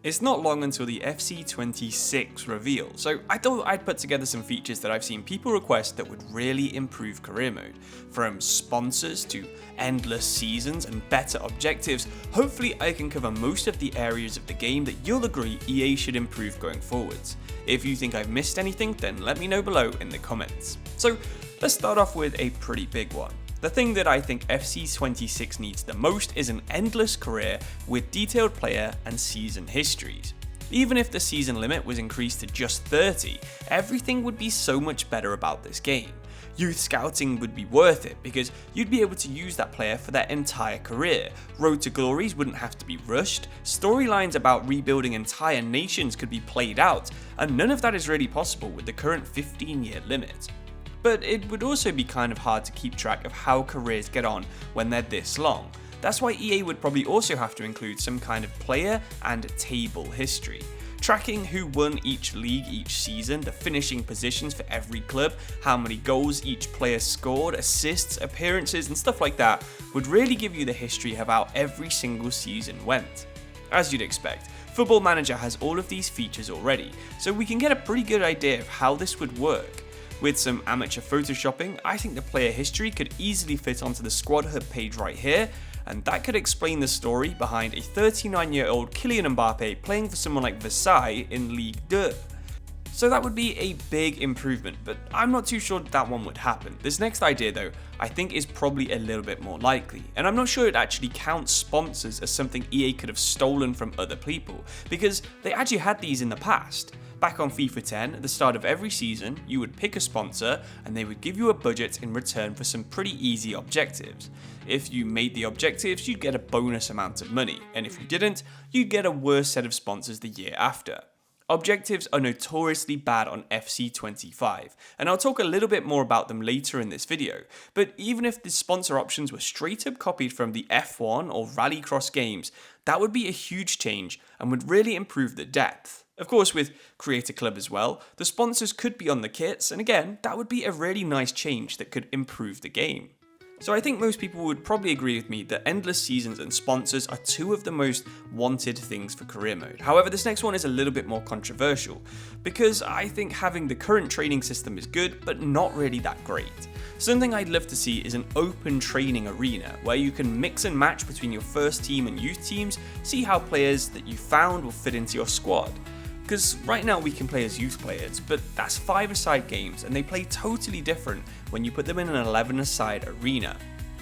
It's not long until the FC26 reveal, so I thought I'd put together some features that I've seen people request that would really improve career mode. From sponsors to endless seasons and better objectives, hopefully I can cover most of the areas of the game that you'll agree EA should improve going forwards. If you think I've missed anything, then let me know below in the comments. So let's start off with a pretty big one. The thing that I think FC26 needs the most is an endless career with detailed player and season histories. Even if the season limit was increased to just 30, everything would be so much better about this game. Youth scouting would be worth it because you'd be able to use that player for their entire career. Road to glories wouldn't have to be rushed, storylines about rebuilding entire nations could be played out, and none of that is really possible with the current 15-year limit. But it would also be kind of hard to keep track of how careers get on when they're this long. That's why EA would probably also have to include some kind of player and table history. Tracking who won each league each season, the finishing positions for every club, how many goals each player scored, assists, appearances and stuff like that would really give you the history of how every single season went. As you'd expect, Football Manager has all of these features already, so we can get a pretty good idea of how this would work. With some amateur photoshopping, I think the player history could easily fit onto the squad hub page right here, and that could explain the story behind a 39-year-old Kylian Mbappe playing for someone like Versailles in Ligue 2. So that would be a big improvement, but I'm not too sure that one would happen. This next idea though, I think is probably a little bit more likely, and I'm not sure it actually counts sponsors as something EA could have stolen from other people, because they actually had these in the past. Back on FIFA 10, at the start of every season, you would pick a sponsor and they would give you a budget in return for some pretty easy objectives. If you made the objectives, you'd get a bonus amount of money, and if you didn't, you'd get a worse set of sponsors the year after. Objectives are notoriously bad on FC25, and I'll talk a little bit more about them later in this video, but even if the sponsor options were straight up copied from the F1 or Rallycross games, that would be a huge change and would really improve the depth. Of course, with Create a Club as well, the sponsors could be on the kits, and again, that would be a really nice change that could improve the game. So I think most people would probably agree with me that endless seasons and sponsors are two of the most wanted things for career mode. However, this next one is a little bit more controversial, because I think having the current training system is good, but not really that great. Something I'd love to see is an open training arena, where you can mix and match between your first team and youth teams, see how players that you found will fit into your squad. Because right now we can play as youth players, but that's 5-a-side games and they play totally different when you put them in an 11-a-side arena.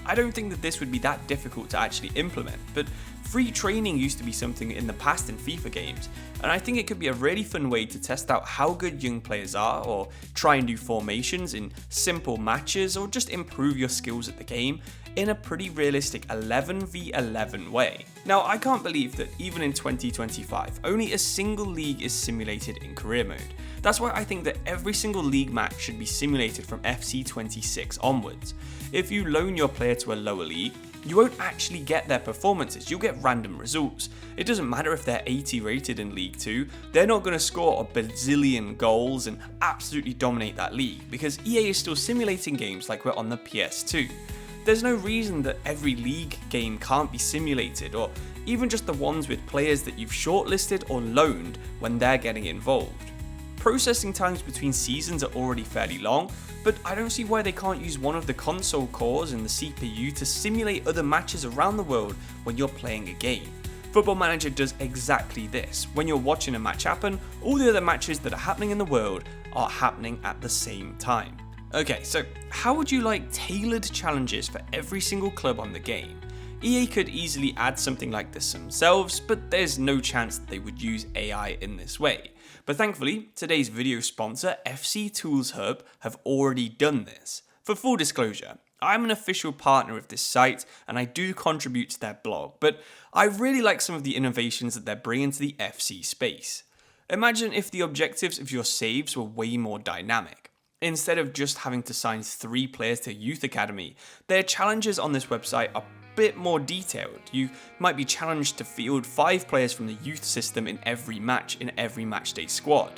I don't think that this would be that difficult to actually implement, but free training used to be something in the past in FIFA games, and I think it could be a really fun way to test out how good young players are, or try new formations in simple matches, or just improve your skills at the game in a pretty realistic 11v11 way. Now, I can't believe that even in 2025, only a single league is simulated in career mode. That's why I think that every single league match should be simulated from FC26 onwards. If you loan your player to a lower league, you won't actually get their performances, you'll get random results. It doesn't matter if they're 80 rated in League 2, they're not going to score a bazillion goals and absolutely dominate that league, because EA is still simulating games like we're on the PS2. There's no reason that every league game can't be simulated, or even just the ones with players that you've shortlisted or loaned when they're getting involved. Processing times between seasons are already fairly long, but I don't see why they can't use one of the console cores in the CPU to simulate other matches around the world when you're playing a game. Football Manager does exactly this. When you're watching a match happen, all the other matches that are happening in the world are happening at the same time. Okay, so how would you like tailored challenges for every single club on the game? EA could easily add something like this themselves, but there's no chance that they would use AI in this way. But thankfully, today's video sponsor, FC Tools Hub, have already done this. For full disclosure, I'm an official partner of this site and I do contribute to their blog, but I really like some of the innovations that they're bringing to the FC space. Imagine if the objectives of your saves were way more dynamic. Instead of just having to sign 3 players to a youth academy, their challenges on this website are a bit more detailed. You might be challenged to field 5 players from the youth system in every match in every matchday squad.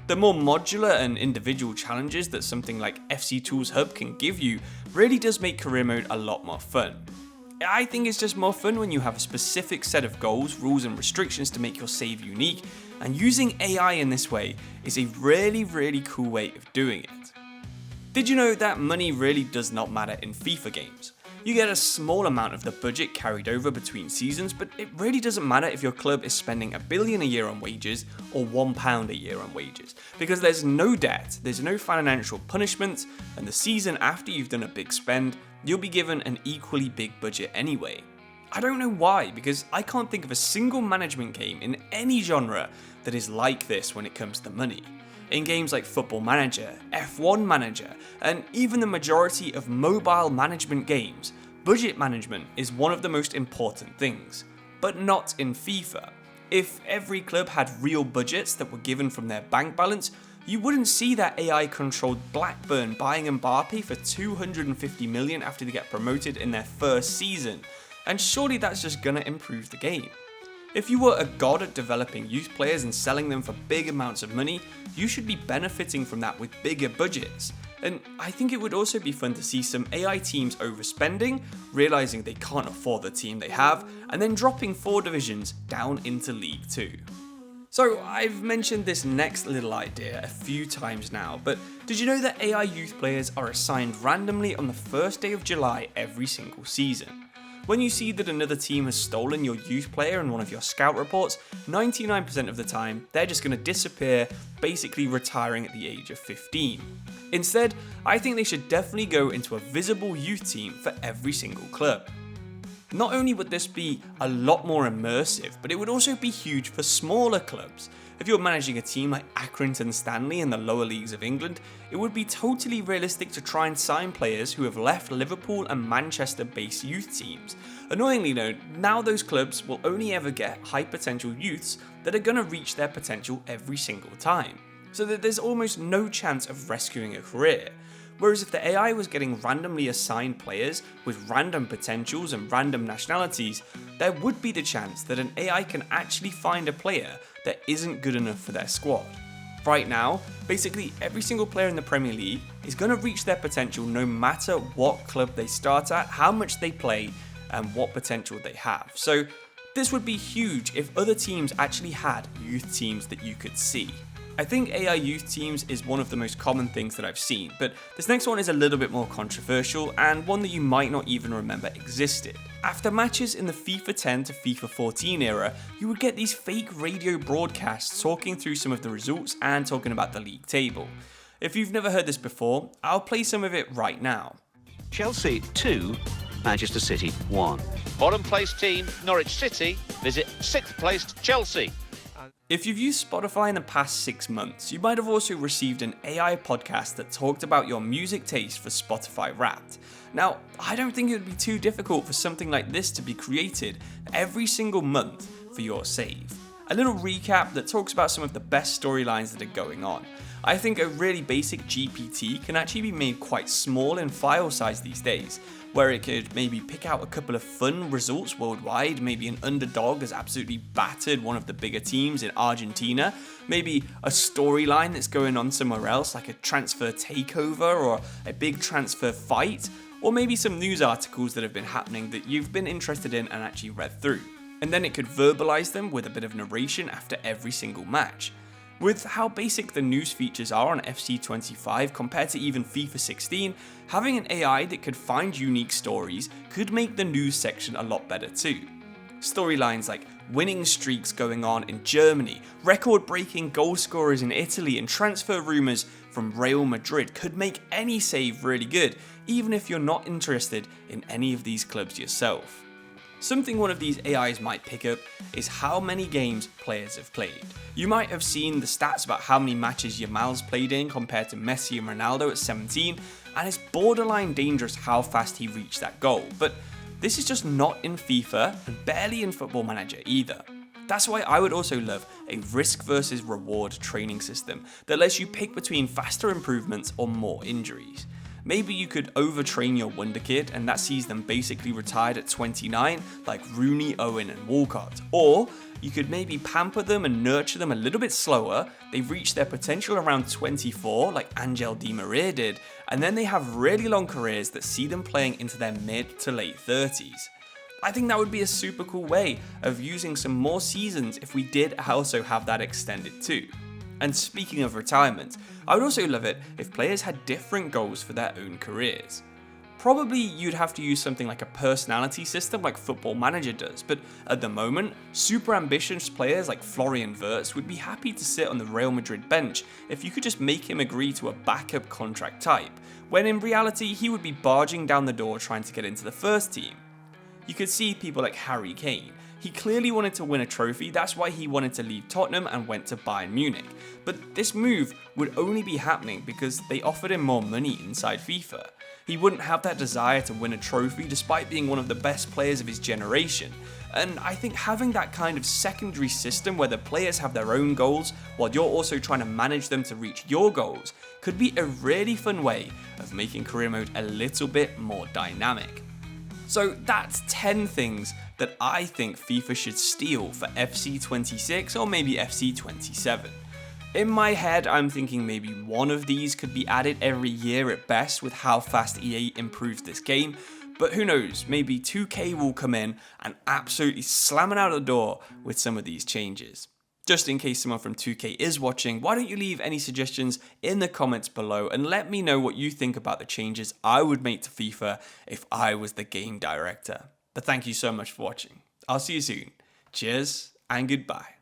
The more modular and individual challenges that something like FC Tools Hub can give you really does make career mode a lot more fun. I think it's just more fun when you have a specific set of goals, rules and restrictions to make your save unique, and using AI in this way is a really cool way of doing it. Did you know that money really does not matter in FIFA games? You get a small amount of the budget carried over between seasons, but it really doesn't matter if your club is spending $1 billion a year on wages or £1 a year on wages, because there's no debt, there's no financial punishment, and the season after you've done a big spend, you'll be given an equally big budget anyway. I don't know why, because I can't think of a single management game in any genre that is like this when it comes to money. In games like Football Manager, F1 Manager, and even the majority of mobile management games, budget management is one of the most important things. But not in FIFA. If every club had real budgets that were given from their bank balance, you wouldn't see that AI-controlled Blackburn buying Mbappe for 250 million after they get promoted in their first season, and surely that's just gonna improve the game. If you were a god at developing youth players and selling them for big amounts of money, you should be benefiting from that with bigger budgets. And I think it would also be fun to see some AI teams overspending, realizing they can't afford the team they have, and then dropping 4 divisions down into League 2. So I've mentioned this next little idea a few times now, but did you know that AI youth players are assigned randomly on the first day of July every single season? When you see that another team has stolen your youth player in one of your scout reports, 99% of the time, they're just going to disappear, basically retiring at the age of 15. Instead, I think they should definitely go into a visible youth team for every single club. Not only would this be a lot more immersive, but it would also be huge for smaller clubs. If you're managing a team like Accrington Stanley in the lower leagues of England, it would be totally realistic to try and sign players who have left Liverpool and Manchester-based youth teams. Annoyingly though, now those clubs will only ever get high potential youths that are going to reach their potential every single time, so that there's almost no chance of rescuing a career. Whereas if the AI was getting randomly assigned players with random potentials and random nationalities, there would be the chance that an AI can actually find a player that isn't good enough for their squad. Right now, basically every single player in the Premier League is going to reach their potential no matter what club they start at, how much they play, and what potential they have. So this would be huge if other teams actually had youth teams that you could see. I think AI youth teams is one of the most common things that I've seen, but this next one is a little bit more controversial and one that you might not even remember existed. After matches in the FIFA 10 to FIFA 14 era, you would get these fake radio broadcasts talking through some of the results and talking about the league table. If you've never heard this before, I'll play some of it right now. Chelsea 2, Manchester City 1. Bottom placed team, Norwich City, visit 6th placed Chelsea. If you've used Spotify in the past 6 months, you might have also received an AI podcast that talked about your music taste for Spotify Wrapped. Now, I don't think it would be too difficult for something like this to be created every single month for your save. A little recap that talks about some of the best storylines that are going on. I think a really basic GPT can actually be made quite small in file size these days, where it could maybe pick out a couple of fun results worldwide. Maybe an underdog has absolutely battered one of the bigger teams in Argentina, maybe a storyline that's going on somewhere else, like a transfer takeover or a big transfer fight, or maybe some news articles that have been happening that you've been interested in and actually read through. And then it could verbalize them with a bit of narration after every single match. With how basic the news features are on FC26 compared to even FIFA 16, having an AI that could find unique stories could make the news section a lot better too. Storylines like winning streaks going on in Germany, record-breaking goal scorers in Italy, and transfer rumours from Real Madrid could make any save really good, even if you're not interested in any of these clubs yourself. Something one of these AIs might pick up is how many games players have played. You might have seen the stats about how many matches Yamal's played in compared to Messi and Ronaldo at 17, and it's borderline dangerous how fast he reached that goal, but this is just not in FIFA and barely in Football Manager either. That's why I would also love a risk versus reward training system that lets you pick between faster improvements or more injuries. Maybe you could overtrain your wonder kid and that sees them basically retired at 29 like Rooney, Owen and Walcott. Or you could maybe pamper them and nurture them a little bit slower, they reach their potential around 24 like Angel Di Maria did, and then they have really long careers that see them playing into their mid to late 30s. I think that would be a super cool way of using some more seasons if we did also have that extended too. And speaking of retirement, I would also love it if players had different goals for their own careers. Probably you'd have to use something like a personality system like Football Manager does, but at the moment, super ambitious players like Florian Wirtz would be happy to sit on the Real Madrid bench if you could just make him agree to a backup contract type, when in reality he would be barging down the door trying to get into the first team. You could see people like Harry Kane. He clearly wanted to win a trophy, that's why he wanted to leave Tottenham and went to Bayern Munich. But this move would only be happening because they offered him more money inside FIFA. He wouldn't have that desire to win a trophy despite being one of the best players of his generation. And I think having that kind of secondary system where the players have their own goals while you're also trying to manage them to reach your goals could be a really fun way of making career mode a little bit more dynamic. So that's 10 things that I think FIFA should steal for FC26 or maybe FC27. In my head, I'm thinking maybe one of these could be added every year at best with how fast EA improves this game, but who knows, maybe 2K will come in and absolutely slam it out of the door with some of these changes. Just in case someone from 2K is watching, why don't you leave any suggestions in the comments below and let me know what you think about the changes I would make to FIFA if I was the game director. But thank you so much for watching. I'll see you soon. Cheers and goodbye.